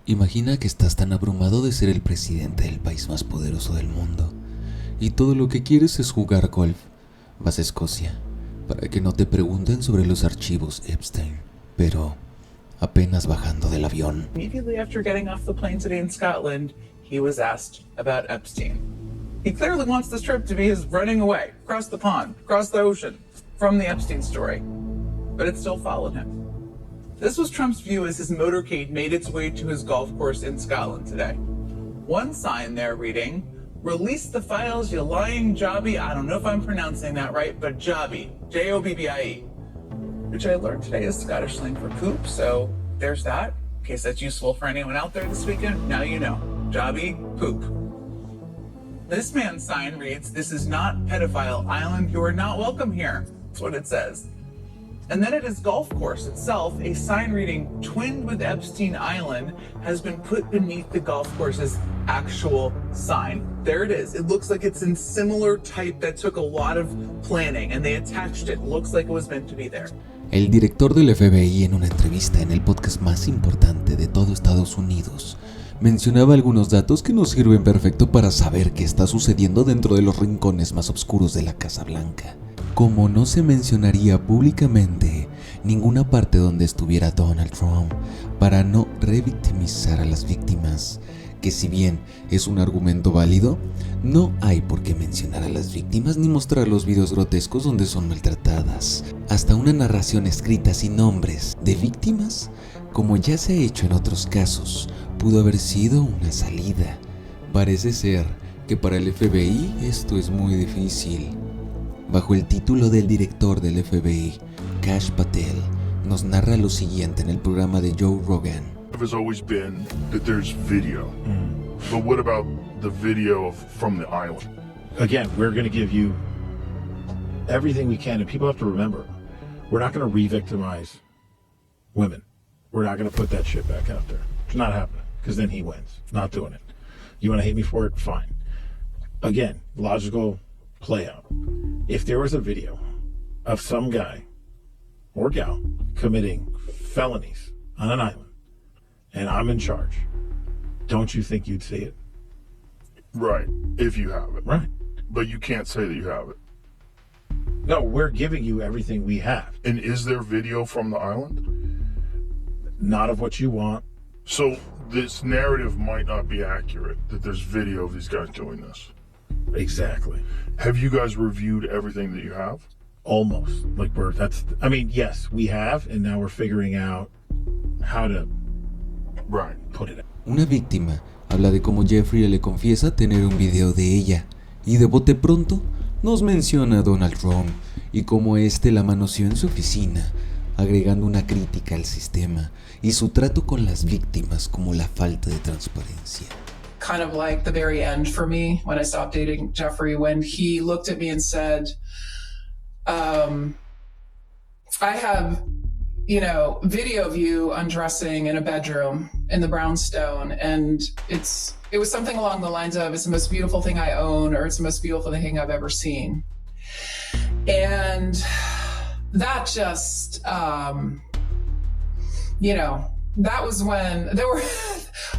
Imagina que estás tan abrumado de ser el presidente del país más poderoso del mundo y todo lo que quieres es jugar golf. Vas a Escocia para que no te pregunten sobre los archivos Epstein, pero apenas bajando del avión. Immediately after getting off the plane today in Scotland, he was asked about Epstein. He clearly wants this trip to be his running away, across the pond, across the ocean, from the Epstein story. But it still followed him. This was Trump's view as his motorcade made its way to his golf course in Scotland today. One sign there reading, "Release the files, you lying jobby." I don't know if I'm pronouncing that right, but jobby, J-O-B-B-I-E, which I learned today is Scottish slang for poop, so there's that. In case that's useful for anyone out there this weekend, now you know. Jobby, poop. This man's sign reads, "This is not Pedophile Island, you are not welcome here." That's what it says. And then at his golf course itself, a sign reading, "Twinned with Epstein Island," has been put beneath the golf course's actual sign. There it is. It looks like it's in similar type that took a lot of planning, and they attached it. Looks like it was meant to be there. El director del FBI, en una entrevista en el podcast más importante de todo Estados Unidos, mencionaba algunos datos que nos sirven perfecto para saber qué está sucediendo dentro de los rincones más oscuros de la Casa Blanca. Como no se mencionaría públicamente ninguna parte donde estuviera Donald Trump para no revictimizar a las víctimas, que si bien es un argumento válido, no hay por qué mencionar a las víctimas ni mostrar los videos grotescos donde son maltratadas. Hasta una narración escrita sin nombres de víctimas, como ya se ha hecho en otros casos, pudo haber sido una salida. Parece ser que para el FBI esto es muy difícil. Bajo el título del director del FBI, Kash Patel, nos narra lo siguiente en el programa de Joe Rogan. Has always been that there's video. But what about the video from the island? Again, we're going to give you everything we can, and people have to remember, we're not going to re-victimize women. We're not going to put that shit back out there. It's not happening, because then he wins. Not doing it. You want to hate me for it? Fine. Again, logical play out. If there was a video of some guy or gal committing felonies on an island and I'm in charge, don't you think you'd see it? Right, if you have it. Right. But you can't say that you have it. No, we're giving you everything we have. And is there video from the island? Not of what you want. So this narrative might not be accurate, that there's video of these guys doing this. Exactly. Have you guys reviewed everything that you have? Almost. Yes, we have, and now we're figuring out how to put it out. Una víctima habla de cómo Jeffrey le confiesa tener un video de ella, y de bote pronto nos menciona a Donald Trump y cómo este la manoseó en su oficina, agregando una crítica al sistema y su trato con las víctimas como la falta de transparencia. Kind of like the very end for me when I stopped dating Jeffrey, when he looked at me and said, I have, video of you undressing in a bedroom in the brownstone. And it was something along the lines of, "It's the most beautiful thing I own," or "It's the most beautiful thing I've ever seen." And that just, that was when there were,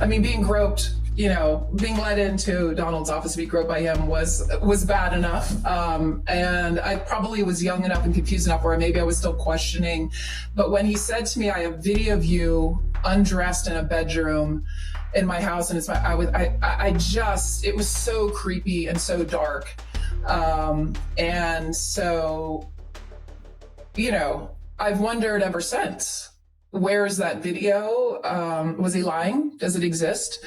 being groped, being led into Donald's office to be groped by him was bad enough. And I probably was young enough and confused enough where maybe I was still questioning. But when he said to me, "I have video of you undressed in a bedroom in my house," and it was so creepy and so dark. And so, I've wondered ever since, where is that video? Was he lying? Does it exist?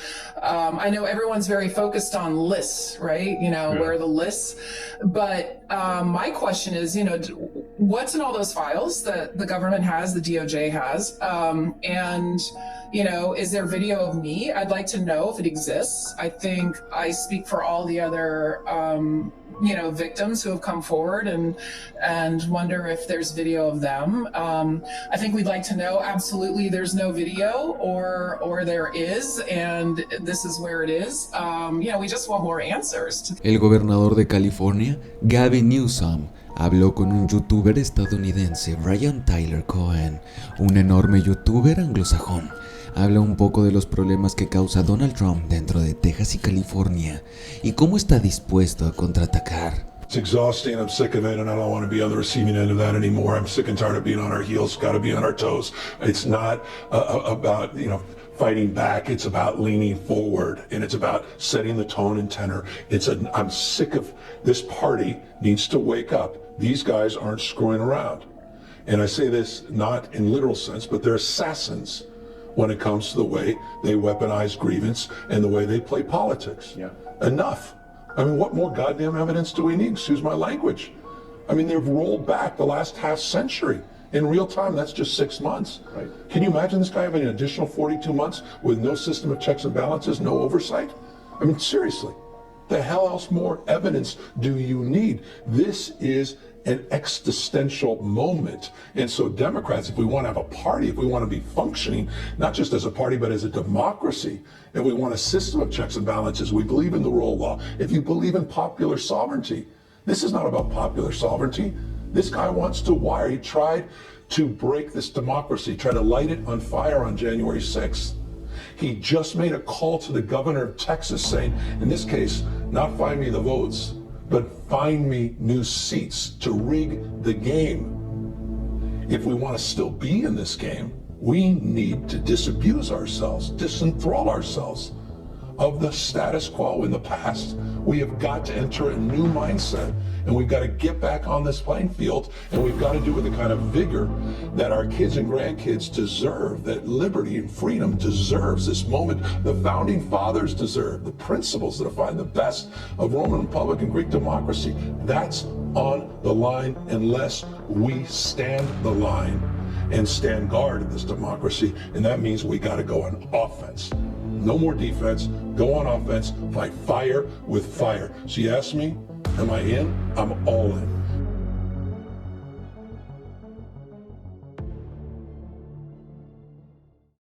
I know everyone's very focused on lists, right? Where are the lists? But my question is, what's in all those files that the government has, the DOJ has? And, is there video of me? I'd like to know if it exists. I think I speak for all the other victims who have come forward and wonder if there's video of them. I think we'd like to know, absolutely there's no video, or there is, and this is where it is. We just want more answers. El gobernador de California, Gavin Newsom, habló con un youtuber estadounidense, Brian Tyler Cohen, un enorme youtuber anglosajón, Habla un poco de los problemas que causa Donald Trump dentro de Texas y California y cómo está dispuesto a contraatacar. It's exhausting. I'm sick of it, and I don't want to be on the receiving end of that anymore. I'm sick and tired of being on our heels. Got to be on our toes. It's not about, fighting back. It's about leaning forward, and it's about setting the tone and tenor. I'm sick of this party needs to wake up. These guys aren't screwing around. And I say this not in literal sense, but they're assassins when it comes to the way they weaponize grievance and the way they play politics. Yeah. Enough. I mean, what more goddamn evidence do we need? Excuse my language. I mean, they've rolled back the last half century. In real time, that's just 6 months. Right. Can you imagine this guy having an additional 42 months with no system of checks and balances, no oversight? I mean, seriously, the hell else more evidence do you need? This is an existential moment. And so Democrats, if we want to have a party, if we want to be functioning, not just as a party, but as a democracy, and we want a system of checks and balances, we believe in the rule of law. If you believe in popular sovereignty, this is not about popular sovereignty. This guy wants to wire. He tried to break this democracy, tried to light it on fire on January 6th. He just made a call to the governor of Texas saying, in this case, not find me the votes, but find me new seats to rig the game. If we want to still be in this game, we need to disabuse ourselves, disenthrall ourselves of the status quo in the past. We have got to enter a new mindset, and we've got to get back on this playing field, and we've got to do it with the kind of vigor that our kids and grandkids deserve, that liberty and freedom deserves, this moment the founding fathers deserve, the principles that define the best of Roman Republic and Greek democracy. That's on the line unless we stand the line and stand guard of this democracy, and that means we got to go on offense. No more defense, go on offense, fight fire with fire. So you ask me, am I in? I'm all in.